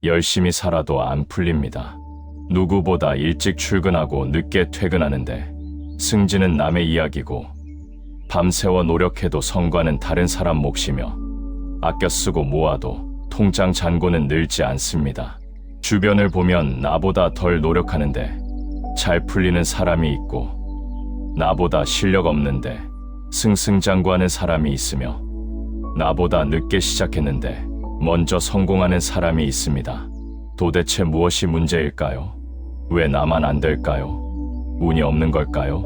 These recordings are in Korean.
열심히 살아도 안 풀립니다. 누구보다 일찍 출근하고 늦게 퇴근하는데 승진은 남의 이야기고 밤새워 노력해도 성과는 다른 사람 몫이며 아껴 쓰고 모아도 통장 잔고는 늘지 않습니다. 주변을 보면 나보다 덜 노력하는데 잘 풀리는 사람이 있고 나보다 실력 없는데 승승장구하는 사람이 있으며 나보다 늦게 시작했는데 먼저 성공하는 사람이 있습니다. 도대체 무엇이 문제일까요? 왜 나만 안 될까요? 운이 없는 걸까요?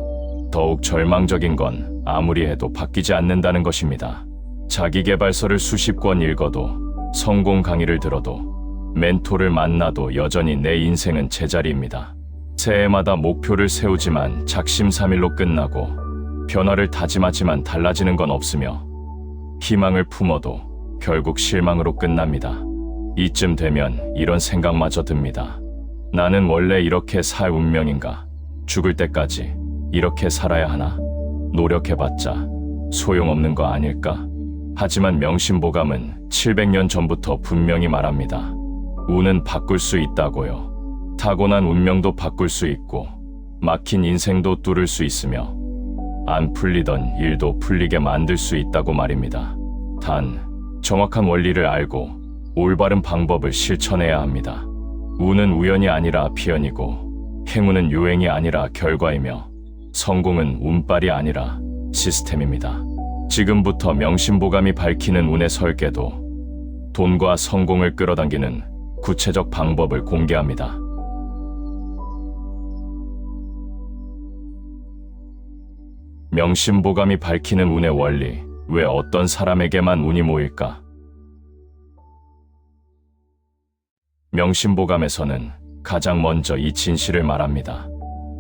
더욱 절망적인 건 아무리 해도 바뀌지 않는다는 것입니다. 자기계발서를 수십 권 읽어도 성공 강의를 들어도 멘토를 만나도 여전히 내 인생은 제자리입니다. 새해마다 목표를 세우지만 작심삼일로 끝나고 변화를 다짐하지만 달라지는 건 없으며 희망을 품어도 결국 실망으로 끝납니다. 이쯤 되면 이런 생각마저 듭니다. 나는 원래 이렇게 살 운명인가? 죽을 때까지 이렇게 살아야 하나? 노력해봤자 소용없는 거 아닐까? 하지만 명심보감은 700년 전부터 분명히 말합니다. 운은 바꿀 수 있다고요. 타고난 운명도 바꿀 수 있고 막힌 인생도 뚫을 수 있으며 안 풀리던 일도 풀리게 만들 수 있다고 말입니다. 단 정확한 원리를 알고 올바른 방법을 실천해야 합니다. 운은 우연이 아니라 비연이고 행운은 유행이 아니라 결과이며 성공은 운빨이 아니라 시스템입니다. 지금부터 명심보감이 밝히는 운의 설계도 돈과 성공을 끌어당기는 구체적 방법을 공개합니다. 명심보감이 밝히는 운의 원리, 왜 어떤 사람에게만 운이 모일까? 명심보감에서는 가장 먼저 이 진실을 말합니다.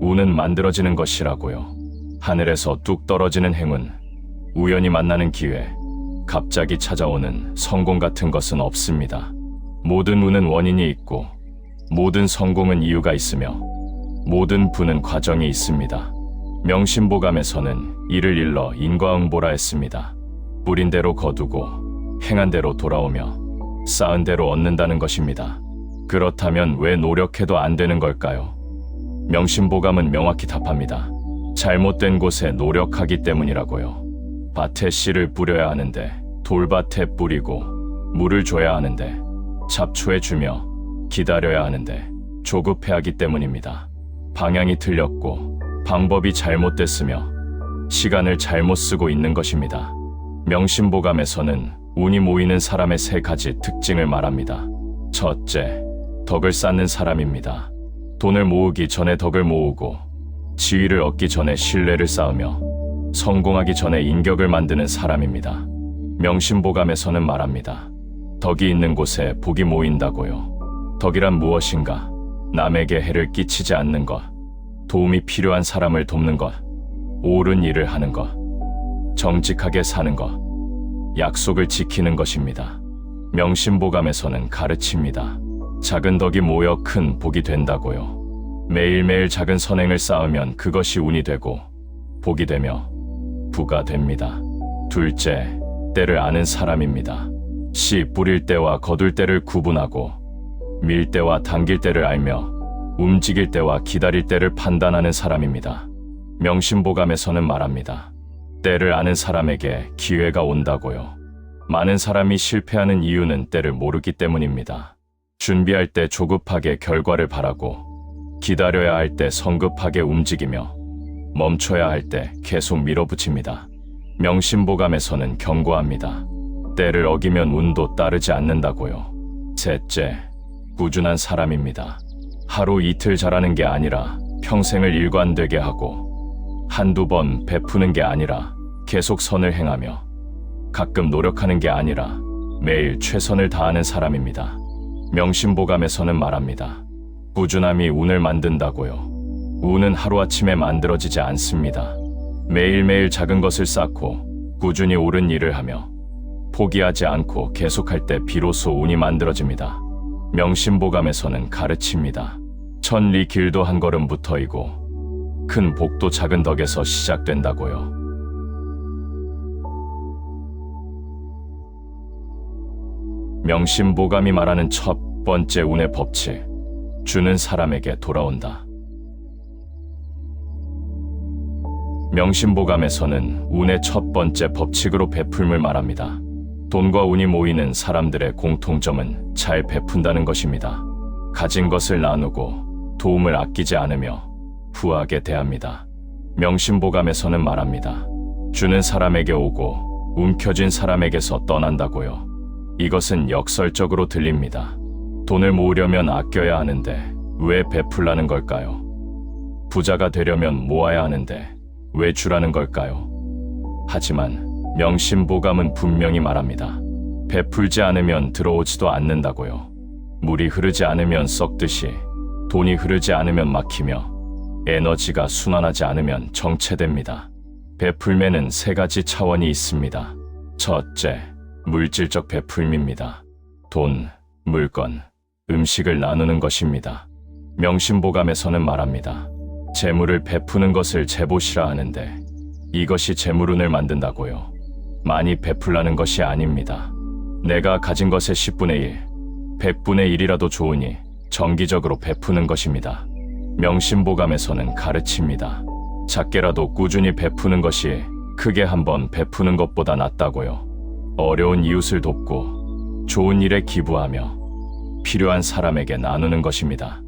운은 만들어지는 것이라고요. 하늘에서 뚝 떨어지는 행운, 우연히 만나는 기회, 갑자기 찾아오는 성공 같은 것은 없습니다. 모든 운은 원인이 있고 모든 성공은 이유가 있으며 모든 부는 과정이 있습니다. 명심보감에서는 이를 일러 인과응보라 했습니다. 뿌린 대로 거두고 행한 대로 돌아오며 쌓은 대로 얻는다는 것입니다. 그렇다면 왜 노력해도 안 되는 걸까요? 명심보감은 명확히 답합니다. 잘못된 곳에 노력하기 때문이라고요. 밭에 씨를 뿌려야 하는데 돌밭에 뿌리고 물을 줘야 하는데 잡초에 주며 기다려야 하는데 조급해하기 때문입니다. 방향이 틀렸고 방법이 잘못됐으며 시간을 잘못 쓰고 있는 것입니다. 명심보감에서는 운이 모이는 사람의 세 가지 특징을 말합니다. 첫째, 덕을 쌓는 사람입니다. 돈을 모으기 전에 덕을 모으고 지위를 얻기 전에 신뢰를 쌓으며 성공하기 전에 인격을 만드는 사람입니다. 명심보감에서는 말합니다. 덕이 있는 곳에 복이 모인다고요. 덕이란 무엇인가? 남에게 해를 끼치지 않는 것, 도움이 필요한 사람을 돕는 것, 옳은 일을 하는 것, 정직하게 사는 것, 약속을 지키는 것입니다. 명심보감에서는 가르칩니다. 작은 덕이 모여 큰 복이 된다고요. 매일매일 작은 선행을 쌓으면 그것이 운이 되고 복이 되며 부가 됩니다. 둘째, 때를 아는 사람입니다. 씨 뿌릴 때와 거둘 때를 구분하고 밀 때와 당길 때를 알며 움직일 때와 기다릴 때를 판단하는 사람입니다. 명심보감에서는 말합니다. 때를 아는 사람에게 기회가 온다고요. 많은 사람이 실패하는 이유는 때를 모르기 때문입니다. 준비할 때 조급하게 결과를 바라고 기다려야 할 때 성급하게 움직이며 멈춰야 할 때 계속 밀어붙입니다. 명심보감에서는 경고합니다. 때를 어기면 운도 따르지 않는다고요. 셋째, 꾸준한 사람입니다. 하루 이틀 잘하는 게 아니라 평생을 일관되게 하고 한두 번 베푸는 게 아니라 계속 선을 행하며 가끔 노력하는 게 아니라 매일 최선을 다하는 사람입니다. 명심보감에서는 말합니다. 꾸준함이 운을 만든다고요. 운은 하루아침에 만들어지지 않습니다. 매일매일 작은 것을 쌓고 꾸준히 옳은 일을 하며 포기하지 않고 계속할 때 비로소 운이 만들어집니다. 명심보감에서는 가르칩니다. 천리 길도 한 걸음부터이고 큰 복도 작은 덕에서 시작된다고요. 명심보감이 말하는 첫 번째 운의 법칙, 주는 사람에게 돌아온다. 명심보감에서는 운의 첫 번째 법칙으로 베풀음을 말합니다. 돈과 운이 모이는 사람들의 공통점은 잘 베푼다는 것입니다. 가진 것을 나누고 도움을 아끼지 않으며 후하게 대합니다. 명심보감에서는 말합니다. 주는 사람에게 오고 움켜쥔 사람에게서 떠난다고요. 이것은 역설적으로 들립니다. 돈을 모으려면 아껴야 하는데 왜 베풀라는 걸까요? 부자가 되려면 모아야 하는데 왜 주라는 걸까요? 하지만 명심보감은 분명히 말합니다. 베풀지 않으면 들어오지도 않는다고요. 물이 흐르지 않으면 썩듯이 돈이 흐르지 않으면 막히며 에너지가 순환하지 않으면 정체됩니다. 베풀매는 세 가지 차원이 있습니다. 첫째, 물질적 베풀미입니다. 돈, 물건, 음식을 나누는 것입니다. 명심보감에서는 말합니다. 재물을 베푸는 것을 재보시라 하는데 이것이 재물운을 만든다고요. 많이 베풀라는 것이 아닙니다. 내가 가진 것의 10분의 1, 100분의 1이라도 좋으니 정기적으로 베푸는 것입니다. 명심보감에서는 가르칩니다. 작게라도 꾸준히 베푸는 것이 크게 한번 베푸는 것보다 낫다고요. 어려운 이웃을 돕고 좋은 일에 기부하며 필요한 사람에게 나누는 것입니다.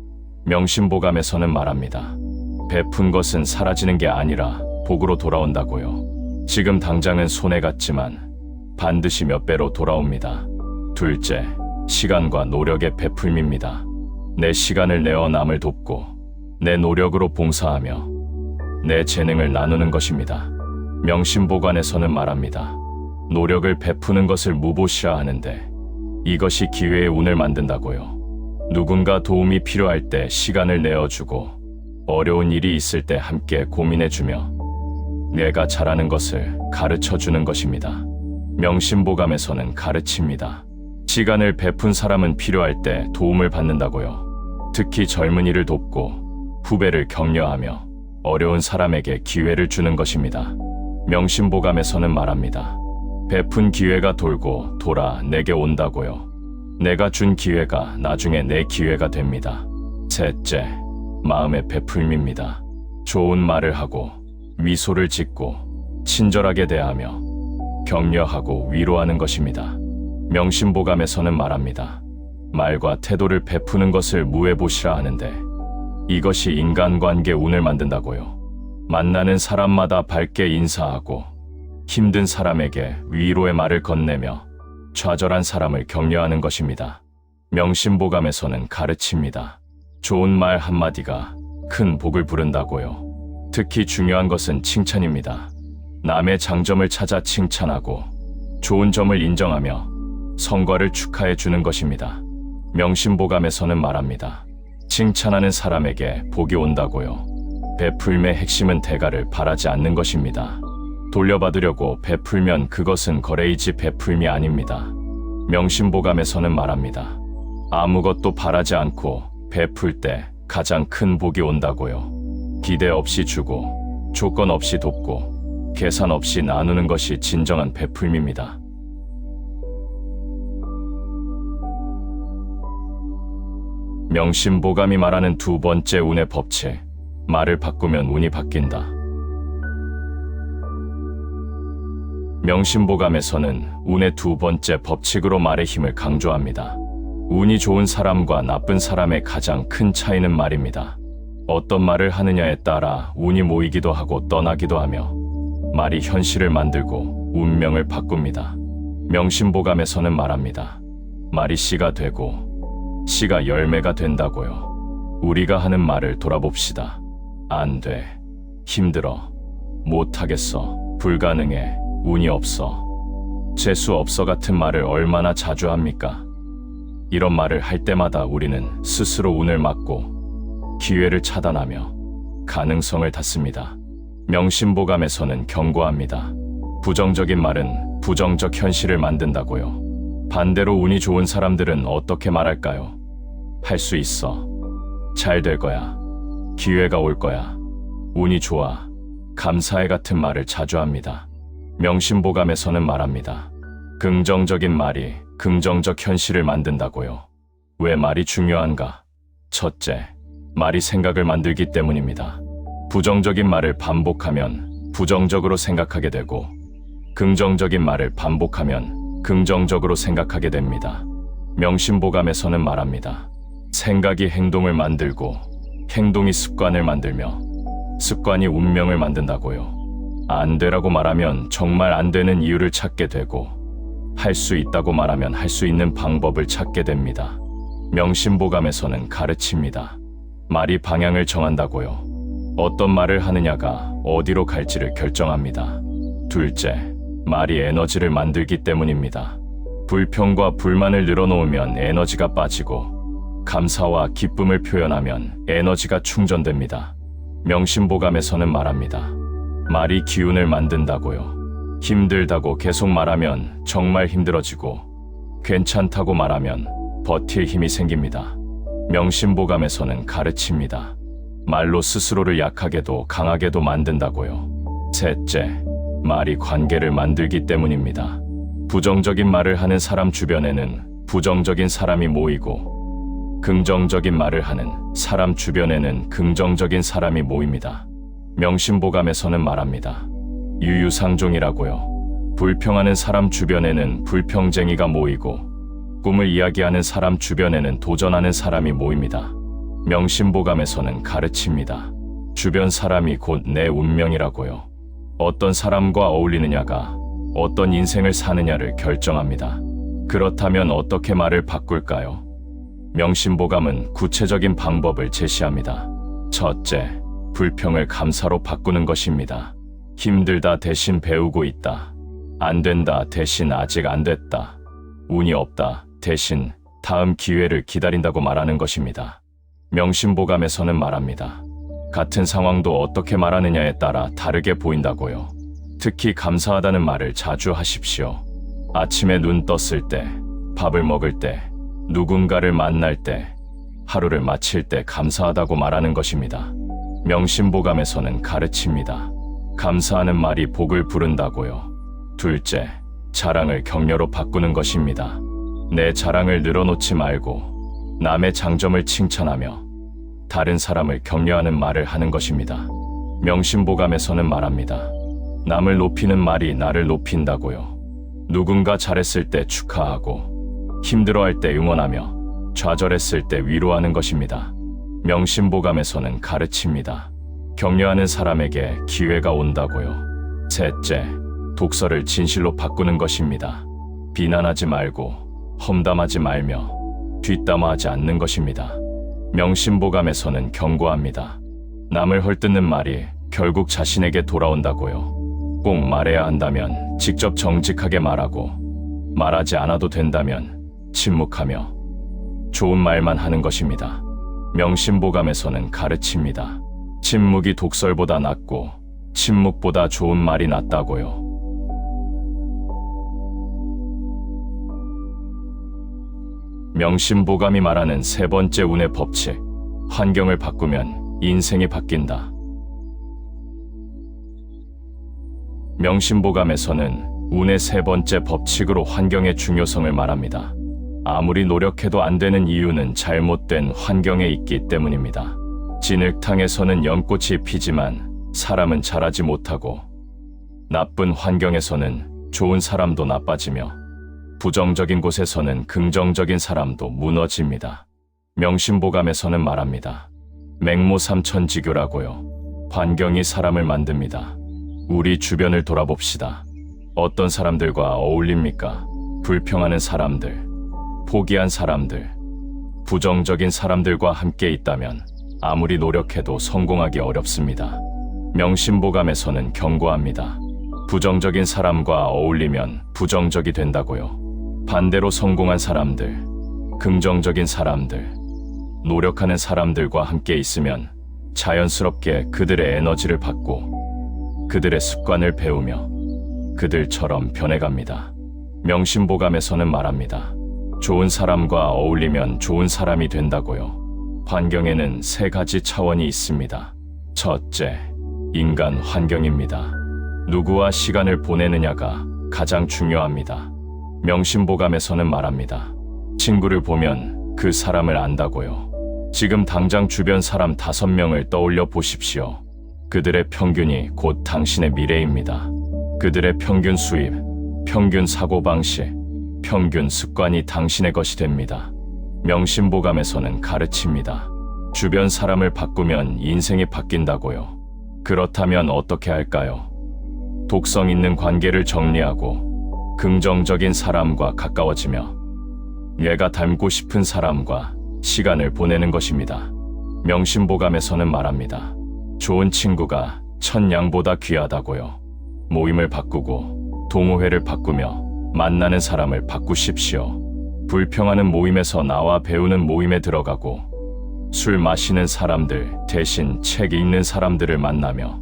명심보감에서는 말합니다. 베푼 것은 사라지는 게 아니라 복으로 돌아온다고요. 지금 당장은 손해 같지만 반드시 몇 배로 돌아옵니다. 둘째, 시간과 노력의 베풀미입니다. 내 시간을 내어 남을 돕고 내 노력으로 봉사하며 내 재능을 나누는 것입니다. 명심보감에서는 말합니다. 노력을 베푸는 것을 무보시라 하는데 이것이 기회의 운을 만든다고요. 누군가 도움이 필요할 때 시간을 내어주고 어려운 일이 있을 때 함께 고민해주며 내가 잘하는 것을 가르쳐주는 것입니다. 명심보감에서는 가르칩니다. 시간을 베푼 사람은 필요할 때 도움을 받는다고요. 특히 젊은이를 돕고 후배를 격려하며 어려운 사람에게 기회를 주는 것입니다. 명심보감에서는 말합니다. 베푼 기회가 돌고 돌아 내게 온다고요. 내가 준 기회가 나중에 내 기회가 됩니다. 셋째, 마음의 베풀미입니다. 좋은 말을 하고 미소를 짓고 친절하게 대하며 격려하고 위로하는 것입니다. 명심보감에서는 말합니다. 말과 태도를 베푸는 것을 무해보시라 하는데 이것이 인간관계 운을 만든다고요. 만나는 사람마다 밝게 인사하고 힘든 사람에게 위로의 말을 건네며 좌절한 사람을 격려하는 것입니다. 명심보감에서는 가르칩니다. 좋은 말 한마디가 큰 복을 부른다고요. 특히 중요한 것은 칭찬입니다. 남의 장점을 찾아 칭찬하고 좋은 점을 인정하며 성과를 축하해 주는 것입니다. 명심보감에서는 말합니다. 칭찬하는 사람에게 복이 온다고요. 베풀매의 핵심은 대가를 바라지 않는 것입니다. 돌려받으려고 베풀면 그것은 거래이지 베풀미 아닙니다. 명심보감에서는 말합니다. 아무것도 바라지 않고 베풀 때 가장 큰 복이 온다고요. 기대 없이 주고 조건 없이 돕고 계산 없이 나누는 것이 진정한 베풀미입니다. 명심보감이 말하는 두 번째 운의 법칙, 말을 바꾸면 운이 바뀐다. 명심보감에서는 운의 두 번째 법칙으로 말의 힘을 강조합니다. 운이 좋은 사람과 나쁜 사람의 가장 큰 차이는 말입니다. 어떤 말을 하느냐에 따라 운이 모이기도 하고 떠나기도 하며 말이 현실을 만들고 운명을 바꿉니다. 명심보감에서는 말합니다. 말이 씨가 되고 씨가 열매가 된다고요. 우리가 하는 말을 돌아봅시다. 안 돼, 힘들어, 못하겠어, 불가능해, 운이 없어, 재수 없어 같은 말을 얼마나 자주 합니까? 이런 말을 할 때마다 우리는 스스로 운을 막고 기회를 차단하며 가능성을 닫습니다. 명심보감에서는 경고합니다. 부정적인 말은 부정적 현실을 만든다고요. 반대로 운이 좋은 사람들은 어떻게 말할까요? 할 수 있어. 잘 될 거야. 기회가 올 거야. 운이 좋아. 감사해 같은 말을 자주 합니다. 명심보감에서는 말합니다. 긍정적인 말이 긍정적 현실을 만든다고요. 왜 말이 중요한가? 첫째, 말이 생각을 만들기 때문입니다. 부정적인 말을 반복하면 부정적으로 생각하게 되고, 긍정적인 말을 반복하면 긍정적으로 생각하게 됩니다. 명심보감에서는 말합니다. 생각이 행동을 만들고, 행동이 습관을 만들며, 습관이 운명을 만든다고요. 안 되라고 말하면 정말 안 되는 이유를 찾게 되고, 할 수 있다고 말하면 할 수 있는 방법을 찾게 됩니다. 명심보감에서는 가르칩니다. 말이 방향을 정한다고요. 어떤 말을 하느냐가 어디로 갈지를 결정합니다. 둘째, 말이 에너지를 만들기 때문입니다. 불평과 불만을 늘어놓으면 에너지가 빠지고, 감사와 기쁨을 표현하면 에너지가 충전됩니다. 명심보감에서는 말합니다. 말이 기운을 만든다고요. 힘들다고 계속 말하면 정말 힘들어지고, 괜찮다고 말하면 버틸 힘이 생깁니다. 명심보감에서는 가르칩니다. 말로 스스로를 약하게도 강하게도 만든다고요. 셋째, 말이 관계를 만들기 때문입니다. 부정적인 말을 하는 사람 주변에는 부정적인 사람이 모이고, 긍정적인 말을 하는 사람 주변에는 긍정적인 사람이 모입니다. 명심보감에서는 말합니다. 유유상종이라고요. 불평하는 사람 주변에는 불평쟁이가 모이고, 꿈을 이야기하는 사람 주변에는 도전하는 사람이 모입니다. 명심보감에서는 가르칩니다. 주변 사람이 곧 내 운명이라고요. 어떤 사람과 어울리느냐가 어떤 인생을 사느냐를 결정합니다. 그렇다면 어떻게 말을 바꿀까요? 명심보감은 구체적인 방법을 제시합니다. 첫째, 불평을 감사로 바꾸는 것입니다. 힘들다 대신 배우고 있다. 안 된다 대신 아직 안 됐다. 운이 없다 대신 다음 기회를 기다린다고 말하는 것입니다. 명심보감에서는 말합니다. 같은 상황도 어떻게 말하느냐에 따라 다르게 보인다고요. 특히 감사하다는 말을 자주 하십시오. 아침에 눈 떴을 때, 밥을 먹을 때, 누군가를 만날 때, 하루를 마칠 때 감사하다고 말하는 것입니다. 명심보감에서는 가르칩니다. 감사하는 말이 복을 부른다고요. 둘째, 자랑을 격려로 바꾸는 것입니다. 내 자랑을 늘어놓지 말고 남의 장점을 칭찬하며 다른 사람을 격려하는 말을 하는 것입니다. 명심보감에서는 말합니다. 남을 높이는 말이 나를 높인다고요. 누군가 잘했을 때 축하하고, 힘들어할 때 응원하며, 좌절했을 때 위로하는 것입니다. 명심보감에서는 가르칩니다. 격려하는 사람에게 기회가 온다고요. 셋째, 독서를 진실로 바꾸는 것입니다. 비난하지 말고, 험담하지 말며, 뒷담화하지 않는 것입니다. 명심보감에서는 경고합니다. 남을 헐뜯는 말이 결국 자신에게 돌아온다고요. 꼭 말해야 한다면 직접 정직하게 말하고, 말하지 않아도 된다면 침묵하며 좋은 말만 하는 것입니다. 명심보감에서는 가르칩니다. 침묵이 독설보다 낫고 침묵보다 좋은 말이 낫다고요. 명심보감이 말하는 세 번째 운의 법칙, 환경을 바꾸면 인생이 바뀐다. 명심보감에서는 운의 세 번째 법칙으로 환경의 중요성을 말합니다. 아무리 노력해도 안 되는 이유는 잘못된 환경에 있기 때문입니다. 진흙탕에서는 연꽃이 피지만 사람은 자라지 못하고, 나쁜 환경에서는 좋은 사람도 나빠지며, 부정적인 곳에서는 긍정적인 사람도 무너집니다. 명심보감에서는 말합니다. 맹모삼천지교라고요. 환경이 사람을 만듭니다. 우리 주변을 돌아봅시다. 어떤 사람들과 어울립니까? 불평하는 사람들, 포기한 사람들, 부정적인 사람들과 함께 있다면 아무리 노력해도 성공하기 어렵습니다. 명심보감에서는 경고합니다. 부정적인 사람과 어울리면 부정적이 된다고요. 반대로 성공한 사람들, 긍정적인 사람들, 노력하는 사람들과 함께 있으면 자연스럽게 그들의 에너지를 받고 그들의 습관을 배우며 그들처럼 변해갑니다. 명심보감에서는 말합니다. 좋은 사람과 어울리면 좋은 사람이 된다고요. 환경에는 세 가지 차원이 있습니다. 첫째, 인간 환경입니다. 누구와 시간을 보내느냐가 가장 중요합니다. 명심보감에서는 말합니다. 친구를 보면 그 사람을 안다고요. 지금 당장 주변 사람 5명을 떠올려 보십시오. 그들의 평균이 곧 당신의 미래입니다. 그들의 평균 수입, 평균 사고방식, 평균 습관이 당신의 것이 됩니다. 명심보감에서는 가르칩니다. 주변 사람을 바꾸면 인생이 바뀐다고요. 그렇다면 어떻게 할까요? 독성 있는 관계를 정리하고 긍정적인 사람과 가까워지며 내가 닮고 싶은 사람과 시간을 보내는 것입니다. 명심보감에서는 말합니다. 좋은 친구가 천냥보다 귀하다고요. 모임을 바꾸고 동호회를 바꾸며 만나는 사람을 바꾸십시오. 불평하는 모임에서 나와 배우는 모임에 들어가고 술 마시는 사람들 대신 책 읽는 사람들을 만나며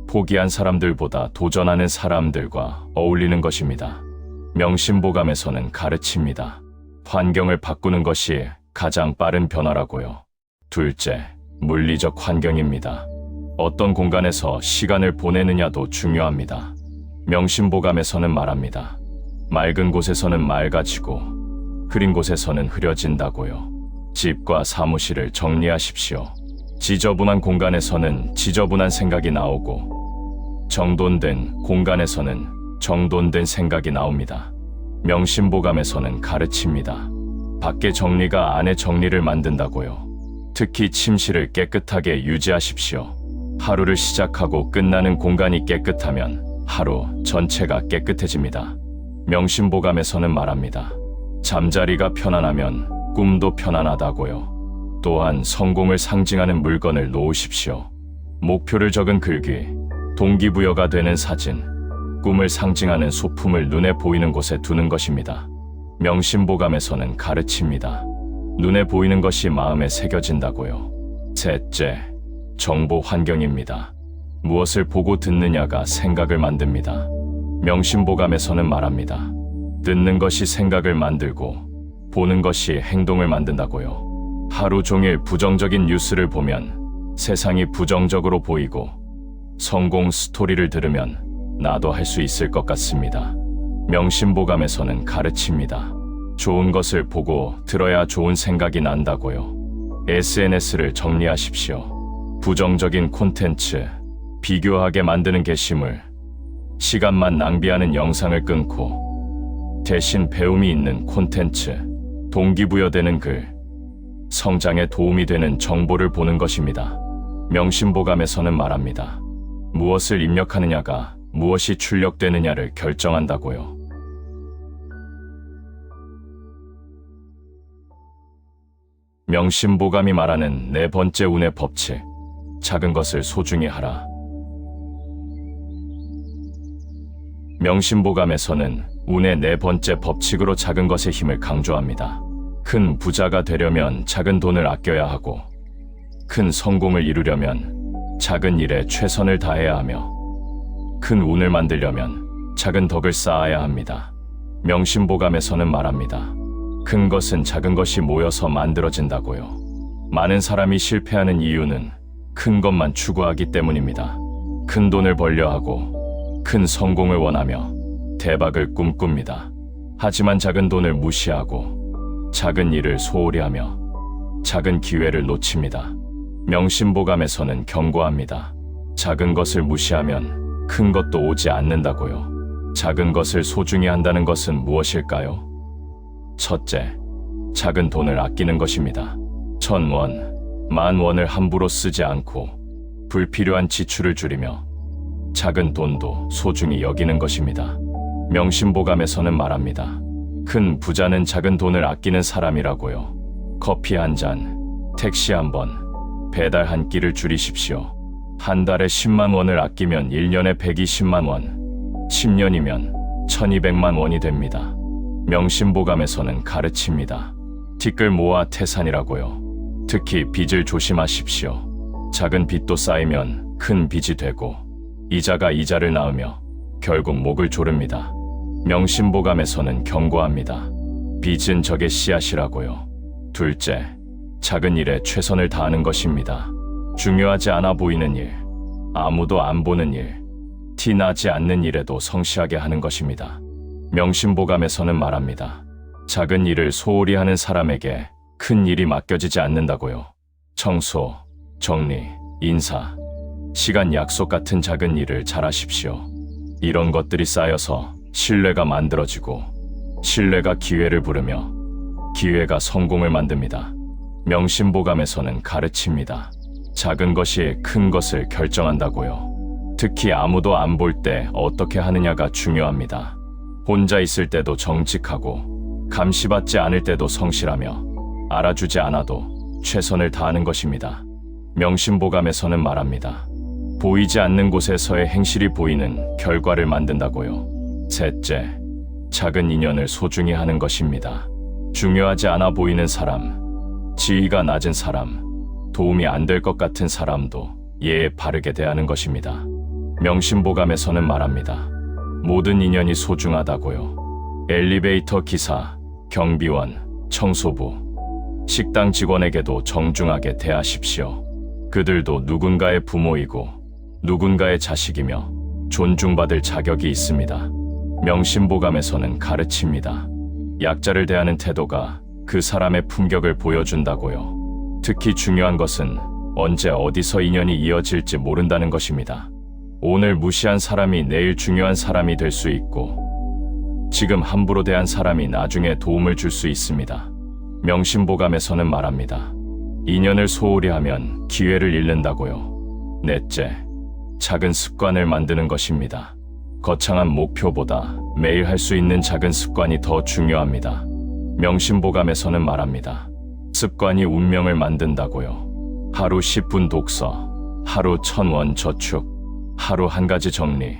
포기한 사람들보다 도전하는 사람들과 어울리는 것입니다. 명심보감에서는 가르칩니다. 환경을 바꾸는 것이 가장 빠른 변화라고요. 둘째, 물리적 환경입니다. 어떤 공간에서 시간을 보내느냐도 중요합니다. 명심보감에서는 말합니다. 맑은 곳에서는 맑아지고 흐린 곳에서는 흐려진다고요. 집과 사무실을 정리하십시오. 지저분한 공간에서는 지저분한 생각이 나오고 정돈된 공간에서는 정돈된 생각이 나옵니다. 명심보감에서는 가르칩니다. 밖의 정리가 안의 정리를 만든다고요. 특히 침실을 깨끗하게 유지하십시오. 하루를 시작하고 끝나는 공간이 깨끗하면 하루 전체가 깨끗해집니다. 명심보감에서는 말합니다. 잠자리가 편안하면 꿈도 편안하다고요. 또한 성공을 상징하는 물건을 놓으십시오. 목표를 적은 글귀, 동기부여가 되는 사진, 꿈을 상징하는 소품을 눈에 보이는 곳에 두는 것입니다. 명심보감에서는 가르칩니다. 눈에 보이는 것이 마음에 새겨진다고요. 셋째, 정보 환경입니다. 무엇을 보고 듣느냐가 생각을 만듭니다. 명심보감에서는 말합니다. 듣는 것이 생각을 만들고 보는 것이 행동을 만든다고요. 하루 종일 부정적인 뉴스를 보면 세상이 부정적으로 보이고 성공 스토리를 들으면 나도 할 수 있을 것 같습니다. 명심보감에서는 가르칩니다. 좋은 것을 보고 들어야 좋은 생각이 난다고요. SNS를 정리하십시오. 부정적인 콘텐츠, 비교하게 만드는 게시물, 시간만 낭비하는 영상을 끊고 대신 배움이 있는 콘텐츠, 동기부여되는 글, 성장에 도움이 되는 정보를 보는 것입니다. 명심보감에서는 말합니다. 무엇을 입력하느냐가 무엇이 출력되느냐를 결정한다고요. 명심보감이 말하는 네 번째 운의 법칙, 작은 것을 소중히 하라. 명심보감에서는 운의 네 번째 법칙으로 작은 것의 힘을 강조합니다. 큰 부자가 되려면 작은 돈을 아껴야 하고, 큰 성공을 이루려면 작은 일에 최선을 다해야 하며, 큰 운을 만들려면 작은 덕을 쌓아야 합니다. 명심보감에서는 말합니다. 큰 것은 작은 것이 모여서 만들어진다고요. 많은 사람이 실패하는 이유는 큰 것만 추구하기 때문입니다. 큰 돈을 벌려 하고 큰 성공을 원하며 대박을 꿈꿉니다. 하지만 작은 돈을 무시하고 작은 일을 소홀히 하며 작은 기회를 놓칩니다. 명심보감에서는 경고합니다. 작은 것을 무시하면 큰 것도 오지 않는다고요. 작은 것을 소중히 한다는 것은 무엇일까요? 첫째, 작은 돈을 아끼는 것입니다. 1,000원, 10,000원을 함부로 쓰지 않고 불필요한 지출을 줄이며 작은 돈도 소중히 여기는 것입니다. 명심보감에서는 말합니다. 큰 부자는 작은 돈을 아끼는 사람이라고요. 커피 한 잔, 택시 한 번, 배달 한 끼를 줄이십시오. 한 달에 10만 원을 아끼면 1년에 120만 원, 10년이면 1,200만 원이 됩니다. 명심보감에서는 가르칩니다. 티끌 모아 태산이라고요. 특히 빚을 조심하십시오. 작은 빚도 쌓이면 큰 빚이 되고 이자가 이자를 낳으며 결국 목을 조릅니다. 명심보감에서는 경고합니다. 빚은 적의 씨앗이라고요. 둘째, 작은 일에 최선을 다하는 것입니다. 중요하지 않아 보이는 일, 아무도 안 보는 일, 티 나지 않는 일에도 성실하게 하는 것입니다. 명심보감에서는 말합니다. 작은 일을 소홀히 하는 사람에게 큰 일이 맡겨지지 않는다고요. 청소, 정리, 인사, 시간 약속 같은 작은 일을 잘하십시오. 이런 것들이 쌓여서 신뢰가 만들어지고 신뢰가 기회를 부르며 기회가 성공을 만듭니다. 명심보감에서는 가르칩니다. 작은 것이 큰 것을 결정한다고요. 특히 아무도 안 볼 때 어떻게 하느냐가 중요합니다. 혼자 있을 때도 정직하고 감시받지 않을 때도 성실하며 알아주지 않아도 최선을 다하는 것입니다. 명심보감에서는 말합니다. 보이지 않는 곳에서의 행실이 보이는 결과를 만든다고요. 셋째, 작은 인연을 소중히 하는 것입니다. 중요하지 않아 보이는 사람, 지위가 낮은 사람, 도움이 안 될 것 같은 사람도 예에 바르게 대하는 것입니다. 명심보감에서는 말합니다. 모든 인연이 소중하다고요. 엘리베이터 기사, 경비원, 청소부, 식당 직원에게도 정중하게 대하십시오. 그들도 누군가의 부모이고 누군가의 자식이며 존중받을 자격이 있습니다. 명심보감에서는 가르칩니다. 약자를 대하는 태도가 그 사람의 품격을 보여준다고요. 특히 중요한 것은 언제 어디서 인연이 이어질지 모른다는 것입니다. 오늘 무시한 사람이 내일 중요한 사람이 될 수 있고 지금 함부로 대한 사람이 나중에 도움을 줄 수 있습니다. 명심보감에서는 말합니다. 인연을 소홀히 하면 기회를 잃는다고요. 넷째, 작은 습관을 만드는 것입니다. 거창한 목표보다 매일 할 수 있는 작은 습관이 더 중요합니다. 명심보감에서는 말합니다. 습관이 운명을 만든다고요. 하루 10분 독서, 하루 1000원 저축, 하루 한 가지 정리,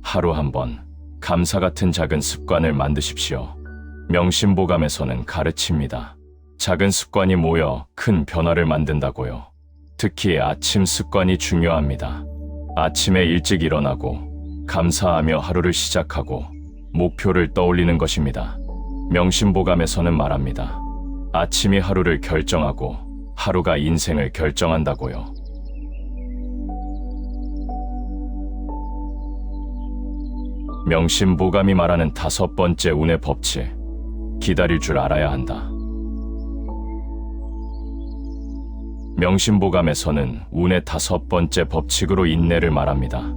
하루 한 번 감사 같은 작은 습관을 만드십시오. 명심보감에서는 가르칩니다. 작은 습관이 모여 큰 변화를 만든다고요. 특히 아침 습관이 중요합니다. 아침에 일찍 일어나고 감사하며 하루를 시작하고 목표를 떠올리는 것입니다. 명심보감에서는 말합니다. 아침이 하루를 결정하고 하루가 인생을 결정한다고요. 명심보감이 말하는 5번째 운의 법칙, 기다릴 줄 알아야 한다. 명심보감에서는 운의 5번째 법칙으로 인내를 말합니다.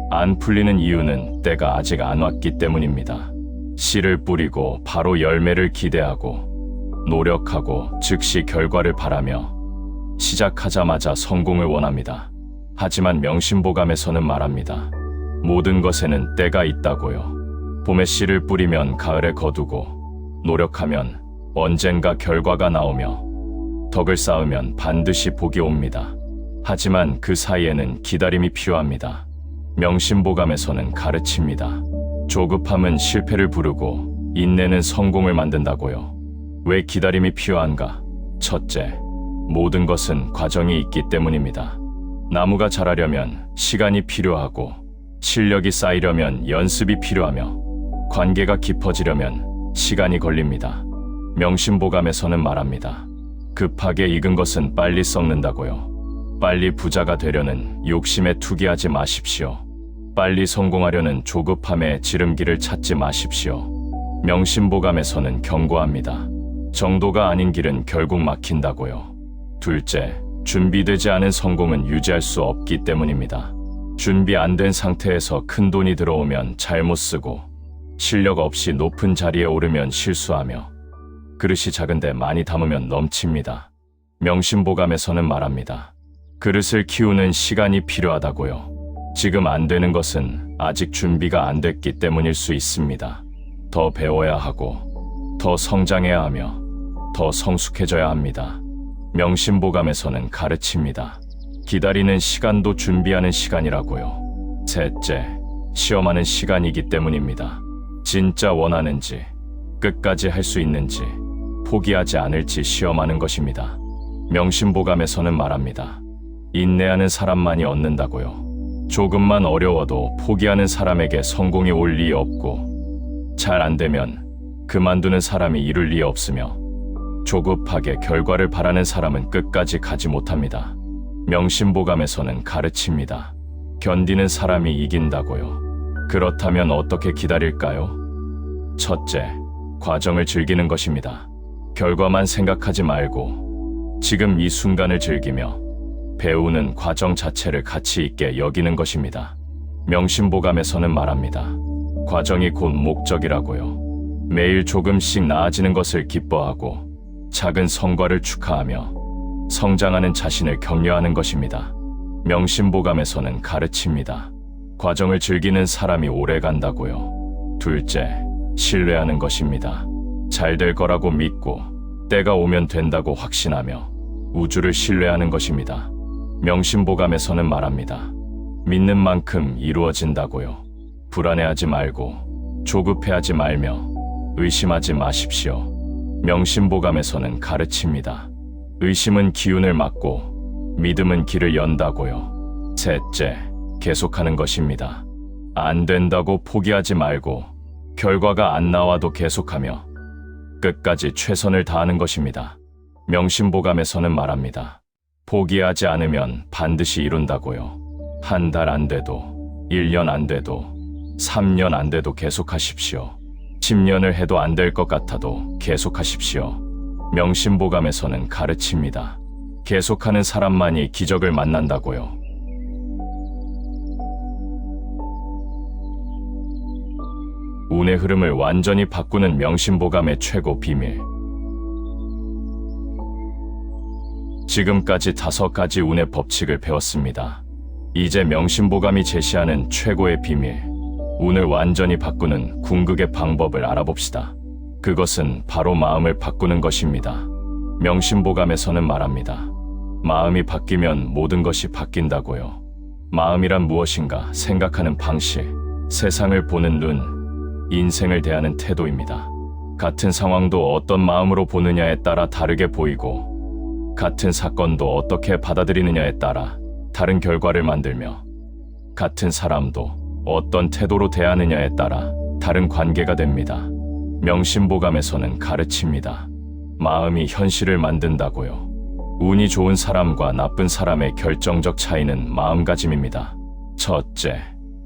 안 풀리는 이유는 때가 아직 안 왔기 때문입니다. 씨를 뿌리고 바로 열매를 기대하고 노력하고 즉시 결과를 바라며 시작하자마자 성공을 원합니다. 하지만 명심보감에서는 말합니다. 모든 것에는 때가 있다고요. 봄에 씨를 뿌리면 가을에 거두고 노력하면 언젠가 결과가 나오며 덕을 쌓으면 반드시 복이 옵니다. 하지만 그 사이에는 기다림이 필요합니다. 명심보감에서는 가르칩니다. 조급함은 실패를 부르고 인내는 성공을 만든다고요. 왜 기다림이 필요한가? 첫째, 모든 것은 과정이 있기 때문입니다. 나무가 자라려면 시간이 필요하고 실력이 쌓이려면 연습이 필요하며 관계가 깊어지려면 시간이 걸립니다. 명심보감에서는 말합니다. 급하게 익은 것은 빨리 썩는다고요. 빨리 부자가 되려는 욕심에 투기하지 마십시오. 빨리 성공하려는 조급함에 지름길을 찾지 마십시오. 명심보감에서는 경고합니다. 정도가 아닌 길은 결국 막힌다고요. 둘째, 준비되지 않은 성공은 유지할 수 없기 때문입니다. 준비 안 된 상태에서 큰 돈이 들어오면 잘못 쓰고 실력 없이 높은 자리에 오르면 실수하며 그릇이 작은데 많이 담으면 넘칩니다. 명심보감에서는 말합니다. 그릇을 키우는 시간이 필요하다고요. 지금 안 되는 것은 아직 준비가 안 됐기 때문일 수 있습니다. 더 배워야 하고 더 성장해야 하며 더 성숙해져야 합니다. 명심보감에서는 가르칩니다. 기다리는 시간도 준비하는 시간이라고요. 셋째, 시험하는 시간이기 때문입니다. 진짜 원하는지, 끝까지 할 수 있는지, 포기하지 않을지 시험하는 것입니다. 명심보감에서는 말합니다. 인내하는 사람만이 얻는다고요. 조금만 어려워도 포기하는 사람에게 성공이 올 리 없고 잘 안 되면 그만두는 사람이 이룰 리 없으며 조급하게 결과를 바라는 사람은 끝까지 가지 못합니다. 명심보감에서는 가르칩니다. 견디는 사람이 이긴다고요. 그렇다면 어떻게 기다릴까요? 첫째, 과정을 즐기는 것입니다. 결과만 생각하지 말고 지금 이 순간을 즐기며 배우는 과정 자체를 가치 있게 여기는 것입니다. 명심보감에서는 말합니다. 과정이 곧 목적이라고요. 매일 조금씩 나아지는 것을 기뻐하고 작은 성과를 축하하며 성장하는 자신을 격려하는 것입니다. 명심보감에서는 가르칩니다. 과정을 즐기는 사람이 오래 간다고요. 둘째, 신뢰하는 것입니다. 잘 될 거라고 믿고 때가 오면 된다고 확신하며 우주를 신뢰하는 것입니다. 명심보감에서는 말합니다. 믿는 만큼 이루어진다고요. 불안해하지 말고 조급해하지 말며 의심하지 마십시오. 명심보감에서는 가르칩니다. 의심은 기운을 막고 믿음은 길을 연다고요. 셋째, 계속하는 것입니다. 안 된다고 포기하지 말고 결과가 안 나와도 계속하며 끝까지 최선을 다하는 것입니다. 명심보감에서는 말합니다. 포기하지 않으면 반드시 이룬다고요. 한 달 안 돼도, 1년 안 돼도, 3년 안 돼도 계속하십시오. 10년을 해도 안 될 것 같아도 계속하십시오. 명심보감에서는 가르칩니다. 계속하는 사람만이 기적을 만난다고요. 운의 흐름을 완전히 바꾸는 명심보감의 최고 비밀. 지금까지 5가지 운의 법칙을 배웠습니다. 이제 명심보감이 제시하는 최고의 비밀, 운을 완전히 바꾸는 궁극의 방법을 알아봅시다. 그것은 바로 마음을 바꾸는 것입니다. 명심보감에서는 말합니다. 마음이 바뀌면 모든 것이 바뀐다고요. 마음이란 무엇인가 생각하는 방식, 세상을 보는 눈, 인생을 대하는 태도입니다. 같은 상황도 어떤 마음으로 보느냐에 따라 다르게 보이고, 같은 사건도 어떻게 받아들이느냐에 따라 다른 결과를 만들며, 같은 사람도 어떤 태도로 대하느냐에 따라 다른 관계가 됩니다. 명심보감에서는 가르칩니다. 마음이 현실을 만든다고요. 운이 좋은 사람과 나쁜 사람의 결정적 차이는 마음가짐입니다. 첫째,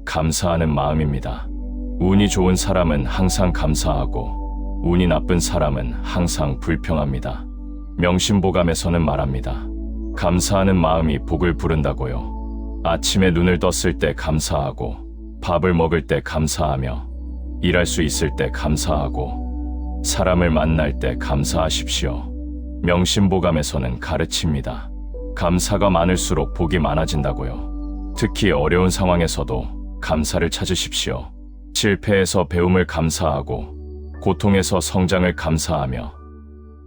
감사하는 마음입니다. 운이 좋은 사람은 항상 감사하고 운이 나쁜 사람은 항상 불평합니다. 명심보감에서는 말합니다. 감사하는 마음이 복을 부른다고요. 아침에 눈을 떴을 때 감사하고 밥을 먹을 때 감사하며 일할 수 있을 때 감사하고 사람을 만날 때 감사하십시오. 명심보감에서는 가르칩니다. 감사가 많을수록 복이 많아진다고요. 특히 어려운 상황에서도 감사를 찾으십시오. 실패에서 배움을 감사하고 고통에서 성장을 감사하며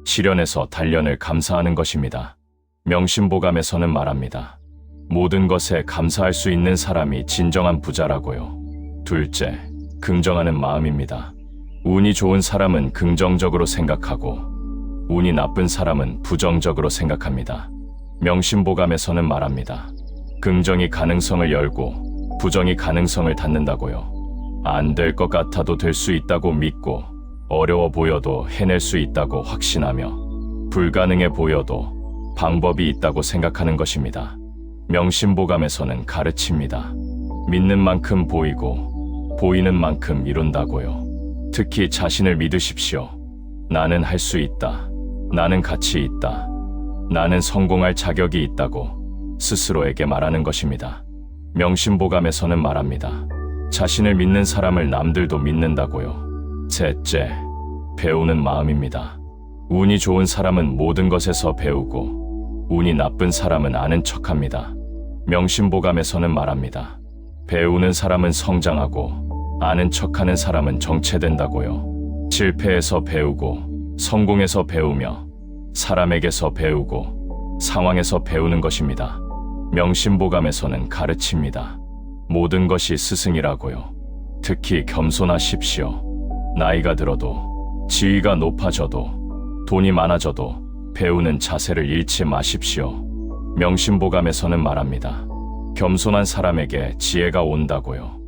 시련에서 단련을 감사하는 것입니다. 명심보감에서는 말합니다. 모든 것에 감사할 수 있는 사람이 진정한 부자라고요. 둘째, 긍정하는 마음입니다. 운이 좋은 사람은 긍정적으로 생각하고 운이 나쁜 사람은 부정적으로 생각합니다. 명심보감에서는 말합니다. 긍정이 가능성을 열고 부정이 가능성을 닫는다고요. 안 될 것 같아도 될 수 있다고 믿고 어려워 보여도 해낼 수 있다고 확신하며 불가능해 보여도 방법이 있다고 생각하는 것입니다. 명심보감에서는 가르칩니다. 믿는 만큼 보이고 보이는 만큼 이룬다고요. 특히 자신을 믿으십시오. 나는 할 수 있다. 나는 가치 있다. 나는 성공할 자격이 있다고 스스로에게 말하는 것입니다. 명심보감에서는 말합니다. 자신을 믿는 사람을 남들도 믿는다고요. 셋째, 배우는 마음입니다. 운이 좋은 사람은 모든 것에서 배우고 운이 나쁜 사람은 아는 척합니다. 명심보감에서는 말합니다. 배우는 사람은 성장하고 아는 척하는 사람은 정체된다고요. 실패에서 배우고 성공에서 배우며 사람에게서 배우고 상황에서 배우는 것입니다. 명심보감에서는 가르칩니다. 모든 것이 스승이라고요. 특히 겸손하십시오. 나이가 들어도 지위가 높아져도 돈이 많아져도 배우는 자세를 잃지 마십시오. 명심보감에서는 말합니다. 겸손한 사람에게 지혜가 온다고요.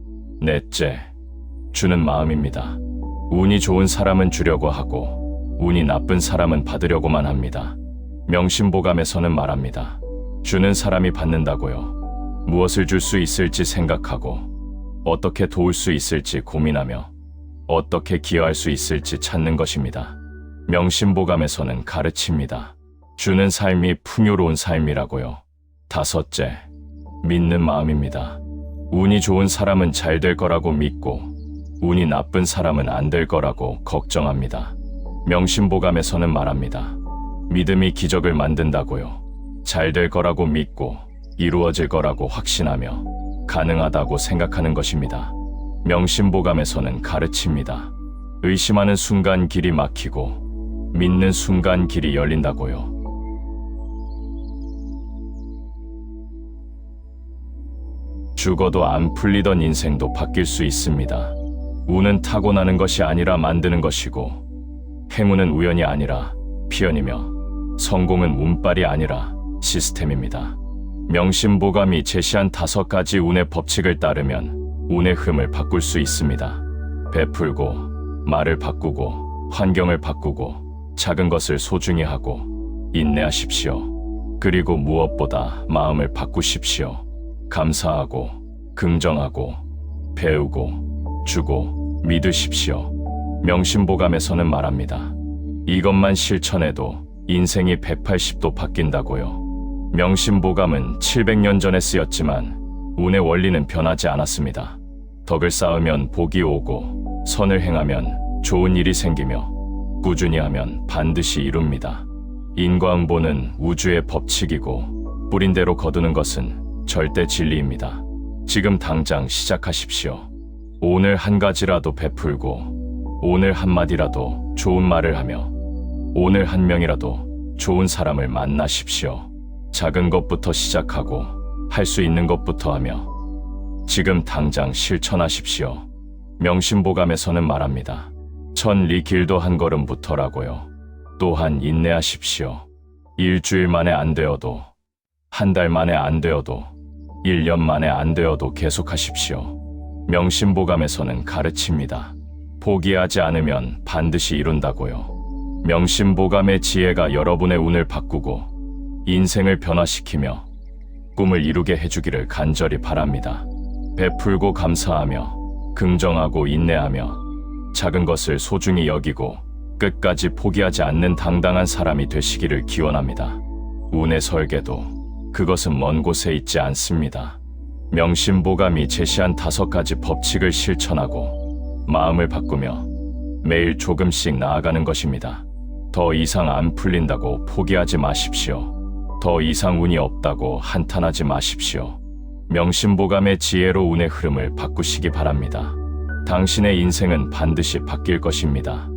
넷째, 주는 마음입니다. 운이 좋은 사람은 주려고 하고 운이 나쁜 사람은 받으려고만 합니다. 명심보감에서는 말합니다. 주는 사람이 받는다고요. 무엇을 줄 수 있을지 생각하고 어떻게 도울 수 있을지 고민하며 어떻게 기여할 수 있을지 찾는 것입니다. 명심보감에서는 가르칩니다. 주는 삶이 풍요로운 삶이라고요. 다섯째, 믿는 마음입니다. 운이 좋은 사람은 잘 될 거라고 믿고 운이 나쁜 사람은 안 될 거라고 걱정합니다. 명심보감에서는 말합니다. 믿음이 기적을 만든다고요. 잘 될 거라고 믿고 이루어질 거라고 확신하며 가능하다고 생각하는 것입니다. 명심보감에서는 가르칩니다. 의심하는 순간 길이 막히고 믿는 순간 길이 열린다고요. 죽어도 안 풀리던 인생도 바뀔 수 있습니다. 운은 타고나는 것이 아니라 만드는 것이고 행운은 우연이 아니라 필연이며 성공은 운빨이 아니라 시스템입니다. 명심보감이 제시한 5가지 운의 법칙을 따르면 운의 흐름을 바꿀 수 있습니다. 베풀고 말을 바꾸고 환경을 바꾸고 작은 것을 소중히 하고 인내하십시오. 그리고 무엇보다 마음을 바꾸십시오. 감사하고 긍정하고 배우고 주고 믿으십시오. 명심보감에서는 말합니다. 이것만 실천해도 인생이 180도 바뀐다고요. 명심보감은 700년 전에 쓰였지만 운의 원리는 변하지 않았습니다. 덕을 쌓으면 복이 오고 선을 행하면 좋은 일이 생기며 꾸준히 하면 반드시 이룹니다. 인과응보는 우주의 법칙이고 뿌린 대로 거두는 것은 절대 진리입니다. 지금 당장 시작하십시오. 오늘 한 가지라도 베풀고 오늘 한마디라도 좋은 말을 하며 오늘 한 명이라도 좋은 사람을 만나십시오. 작은 것부터 시작하고 할 수 있는 것부터 하며 지금 당장 실천하십시오. 명심보감에서는 말합니다. 천리 길도 한 걸음부터라고요. 또한 인내하십시오. 일주일 만에 안 되어도 한 달 만에 안 되어도 1년 만에 안 되어도 계속하십시오. 명심보감에서는 가르칩니다. 포기하지 않으면 반드시 이룬다고요. 명심보감의 지혜가 여러분의 운을 바꾸고 인생을 변화시키며 꿈을 이루게 해주기를 간절히 바랍니다. 베풀고 감사하며 긍정하고 인내하며 작은 것을 소중히 여기고 끝까지 포기하지 않는 당당한 사람이 되시기를 기원합니다. 운의 설계도 그것은 먼 곳에 있지 않습니다. 명심보감이 제시한 5가지 법칙을 실천하고 마음을 바꾸며 매일 조금씩 나아가는 것입니다. 더 이상 안 풀린다고 포기하지 마십시오. 더 이상 운이 없다고 한탄하지 마십시오. 명심보감의 지혜로 운의 흐름을 바꾸시기 바랍니다. 당신의 인생은 반드시 바뀔 것입니다.